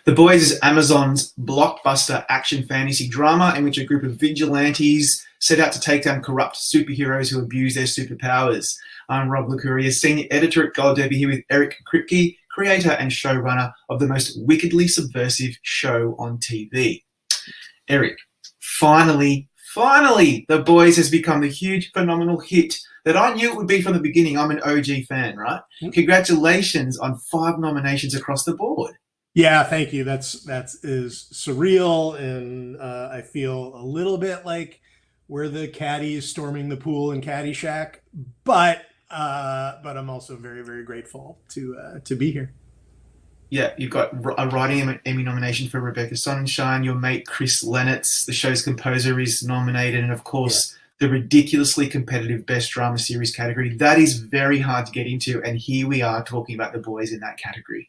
The Boys is Amazon's blockbuster action fantasy drama in which a group of vigilantes set out to take down corrupt superheroes who abuse their superpowers. I'm Rob Licuria, senior editor at Gold Derby, here with Eric Kripke, creator and showrunner of the most wickedly subversive show on TV. Eric, finally, The Boys has become the huge, phenomenal hit that I knew it would be from the beginning. I'm an OG fan, right? Congratulations on 5 nominations across the board. Yeah, thank you. That is surreal, and I feel a little bit like we're the caddies storming the pool in Caddyshack, but I'm also very, very grateful to be here. Yeah, you've got a writing Emmy nomination for Rebecca Sonnenschein. Your mate Chris Lennertz, the show's composer, is nominated, and of course, the ridiculously competitive Best Drama Series category. That is very hard to get into, and here we are talking about The Boys in that category.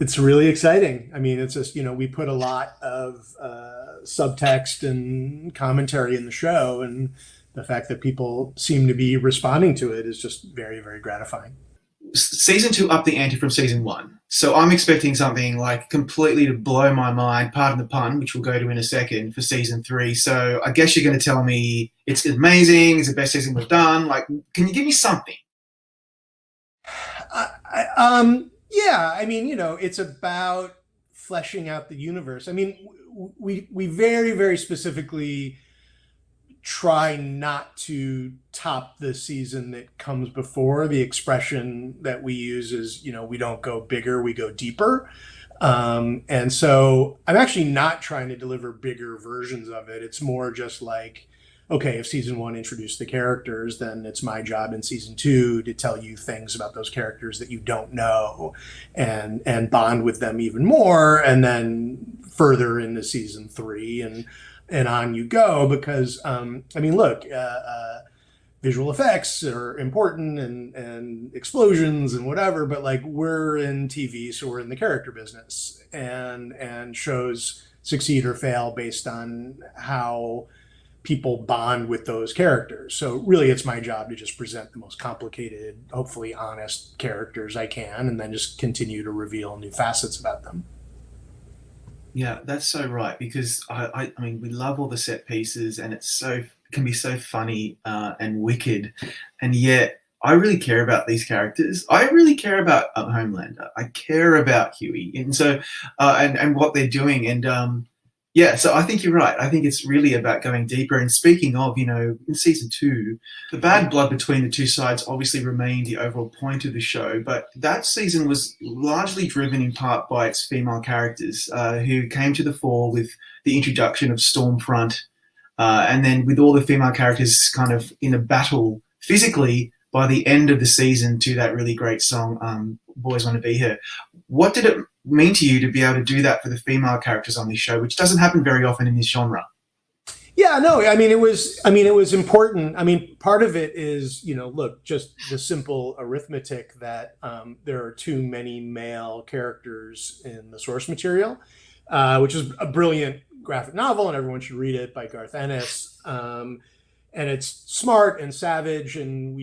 It's really exciting. I mean, it's just, we put a lot of subtext and commentary in the show, and the fact that people seem to be responding to it is just very, very gratifying. Season 2 upped the ante from season 1. So I'm expecting something like completely to blow my mind, pardon the pun, which we'll go to in a second, for season 3. So I guess you're going to tell me it's amazing, it's the best season we've done. Like, can you give me something? Yeah, I mean, it's about fleshing out the universe. I mean, we very, very specifically try not to top the season that comes before. The expression that we use is, we don't go bigger, we go deeper. And so I'm actually not trying to deliver bigger versions of it. It's more just like, okay, if season 1 introduced the characters, then it's my job in season 2 to tell you things about those characters that you don't know and bond with them even more. And then further into season 3 and on you go, because, look, visual effects are important and explosions and whatever, but like, we're in TV, so we're in the character business, and shows succeed or fail based on how people bond with those characters. So really, it's my job to just present the most complicated, hopefully honest characters I can, and then just continue to reveal new facets about them. Yeah, that's so right, because I mean, we love all the set pieces, and it can be so funny and wicked, and yet I really care about these characters. I really care about Homelander. I care about Huey, and so and what they're doing, and yeah, so I think you're right. I think it's really about going deeper. And speaking of, in season 2, the bad blood between the two sides obviously remained the overall point of the show. But that season was largely driven in part by its female characters who came to the fore with the introduction of Stormfront. And then with all the female characters kind of in a battle physically by the end of the season to that really great song, Boys Want to Be Here. What did it mean to you to be able to do that for the female characters on this show, which doesn't happen very often in this genre? Yeah, no, it was important. I mean, part of it is, look, just the simple arithmetic that there are too many male characters in the source material, which is a brilliant graphic novel, and everyone should read it, by Garth Ennis. And it's smart and savage, and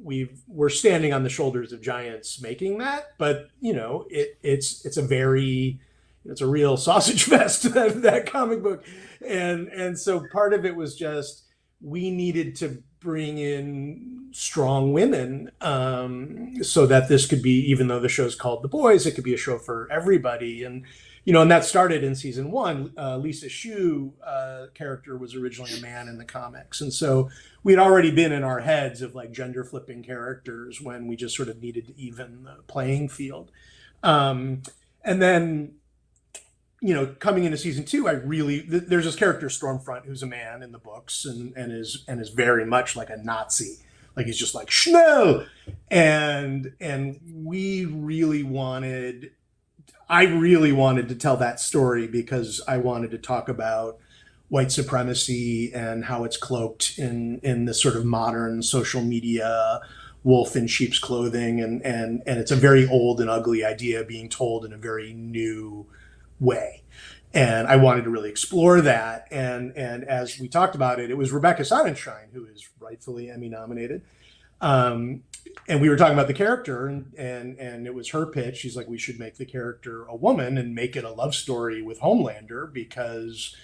we're standing on the shoulders of giants making that, but it's a real sausage fest, that comic book, and so part of it was just we needed to bring in strong women so that this could be, even though the show's called The Boys, it could be a show for everybody. And and that started in season 1. Lisa Shue character was originally a man in the comics. And so we'd already been in our heads of like gender flipping characters when we just sort of needed to even the playing field. And then, coming into season 2, there's this character Stormfront who's a man in the books and is very much like a Nazi. Like, he's just like Schnell. And I really wanted to tell that story because I wanted to talk about white supremacy and how it's cloaked in this sort of modern social media wolf in sheep's clothing. And it's a very old and ugly idea being told in a very new way. And I wanted to really explore that. And as we talked about it, it was Rebecca Sonnenschein, who is rightfully Emmy nominated. and we were talking about the character, and it was her pitch. She's like, we should make the character a woman and make it a love story with Homelander because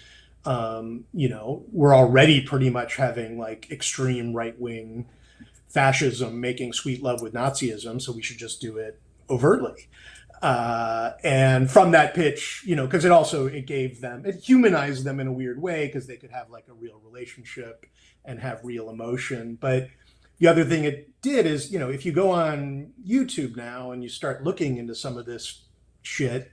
we're already pretty much having like extreme right wing fascism making sweet love with Nazism, so we should just do it overtly. And from that pitch, because it humanized them in a weird way because they could have like a real relationship and have real emotion. But the other thing it did is, if you go on YouTube now and you start looking into some of this shit,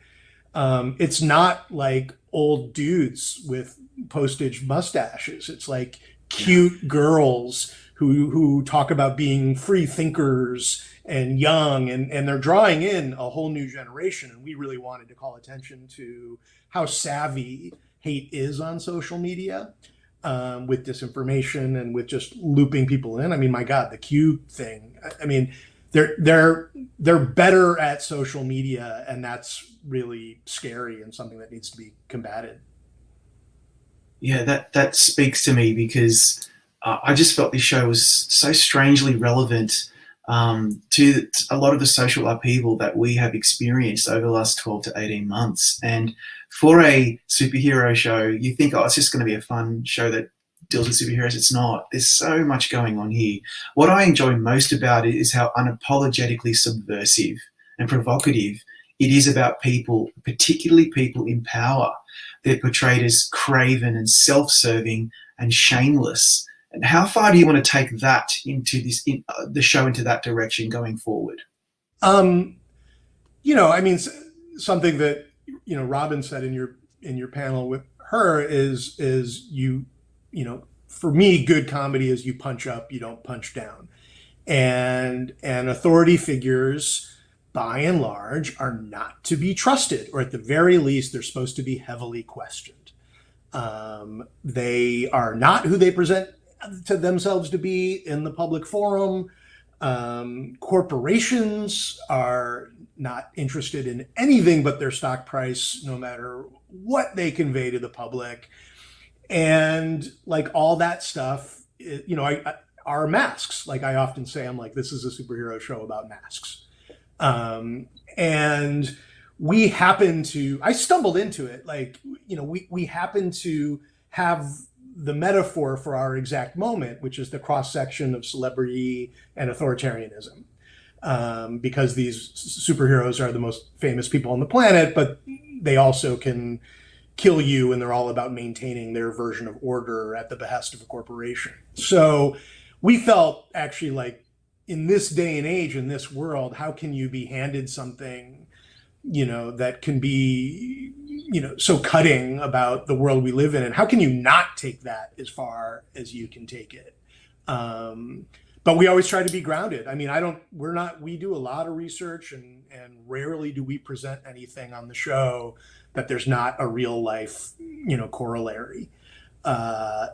it's not like old dudes with postage mustaches. It's like cute girls who talk about being free thinkers and young, and they're drawing in a whole new generation. And we really wanted to call attention to how savvy hate is on social media, with disinformation and with just looping people in. I mean, my God, the Q thing. I mean, they're better at social media, and that's really scary and something that needs to be combated. Yeah, that speaks to me because I just felt this show was so strangely relevant to a lot of the social upheaval that we have experienced over the last 12 to 18 months. And for a superhero show, you think, oh, it's just going to be a fun show that deals with superheroes. It's not. There's so much going on here. What I enjoy most about it is how unapologetically subversive and provocative it is about people, particularly people in power. They're portrayed as craven and self-serving and shameless. And how far do you want to take that into the show into that direction going forward? I mean, something that Robin said in your panel with her is for me, good comedy is you punch up, you don't punch down, and authority figures, by and large, are not to be trusted, or at the very least, they're supposed to be heavily questioned. They are not who they present to themselves to be in the public forum. Corporations are not interested in anything but their stock price, no matter what they convey to the public. And like all that stuff, are masks. Like I often say, I'm like, this is a superhero show about masks. And I stumbled into it. Like, we happen to have the metaphor for our exact moment, which is the cross section of celebrity and authoritarianism. Because these superheroes are the most famous people on the planet, but they also can kill you, and they're all about maintaining their version of order at the behest of a corporation. So we felt actually like, in this day and age, in this world, how can you be handed something, that can be, so cutting about the world we live in, and how can you not take that as far as you can take it? But we always try to be grounded. I mean, we do a lot of research, and rarely do we present anything on the show that there's not a real life, corollary.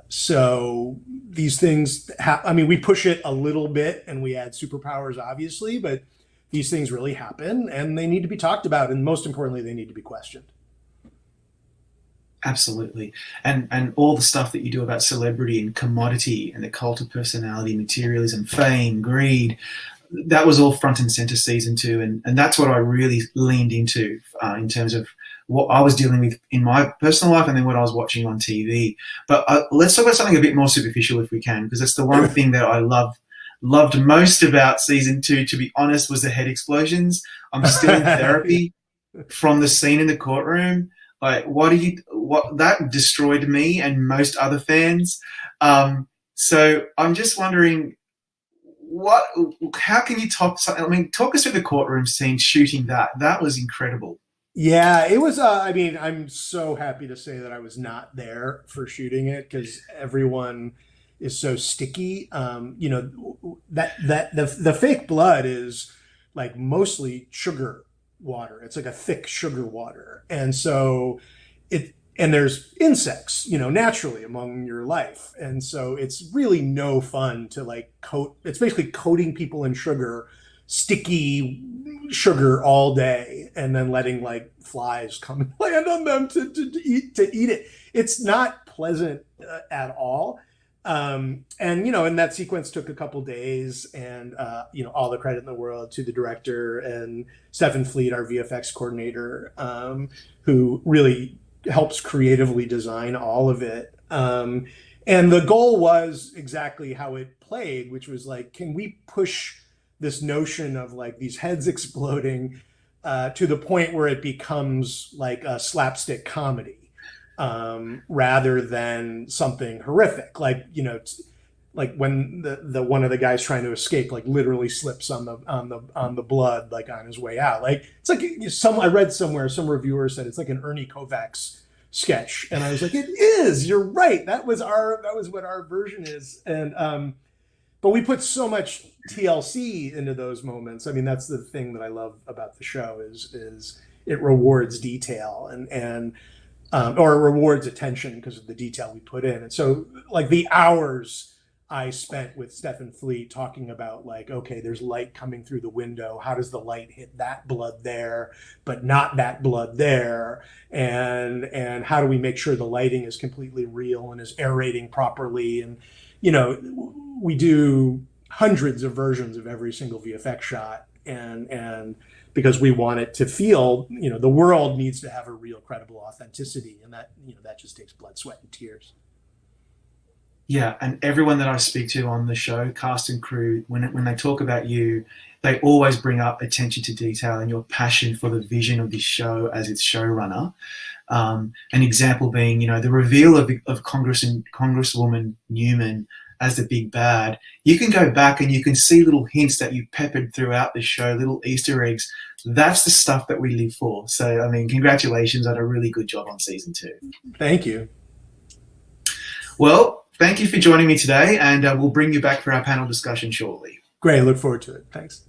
So these things, we push it a little bit and we add superpowers, obviously, but these things really happen and they need to be talked about. And most importantly, they need to be questioned. Absolutely. And all the stuff that you do about celebrity and commodity and the cult of personality, materialism, fame, greed, that was all front and center season 2. And that's what I really leaned into in terms of what I was dealing with in my personal life and then what I was watching on TV. But let's talk about something a bit more superficial if we can, because it's the one thing that I loved most about season 2, to be honest, was the head explosions. I'm still in therapy from the scene in the courtroom. Like, what that destroyed me and most other fans. So I'm just wondering, how can you top something? I mean, talk us through the courtroom scene, shooting that. That was incredible. Yeah, it was. I'm so happy to say that I was not there for shooting it because everyone is so sticky. That the fake blood is like mostly sugar water. It's like a thick sugar water, and so and there's insects, naturally among your life, and so it's really no fun to like coat. It's basically coating people in sugar, sticky sugar all day, and then letting like flies come and land on them to eat it. It's not pleasant at all. And and that sequence took a couple days, and all the credit in the world to the director and Stephen Fleet, our VFX coordinator, who really helps creatively design all of it. And the goal was exactly how it played, which was like, can we push this notion of like these heads exploding to the point where it becomes like a slapstick comedy, rather than something horrific, like when the one of the guys trying to escape like literally slips on the blood like on his way out. Like it's like I read somewhere some reviewer said it's like an Ernie Kovacs sketch, and I was like, it is. You're right. That was what our version is. And but we put so much TLC into those moments. I mean, that's the thing that I love about the show is it rewards detail and or it rewards attention because of the detail we put in. And so like the hours I spent with Stephen Fleet talking about like, okay, there's light coming through the window. How does the light hit that blood there, but not that blood there? And how do we make sure the lighting is completely real and is aerating properly? And, we do hundreds of versions of every single VFX shot. And because we want it to feel, the world needs to have a real credible authenticity. And that, that just takes blood, sweat, and tears. Yeah, and everyone that I speak to on the show, cast and crew, when they talk about you, they always bring up attention to detail and your passion for the vision of this show as its showrunner. An example being, the reveal of Congresswoman Newman as the big bad. You can go back and you can see little hints that you peppered throughout the show, little Easter eggs. That's the stuff that we live for. So, I mean, congratulations on a really good job on season 2. Thank you. Well, thank you for joining me today, and we'll bring you back for our panel discussion shortly. Great. Look forward to it. Thanks.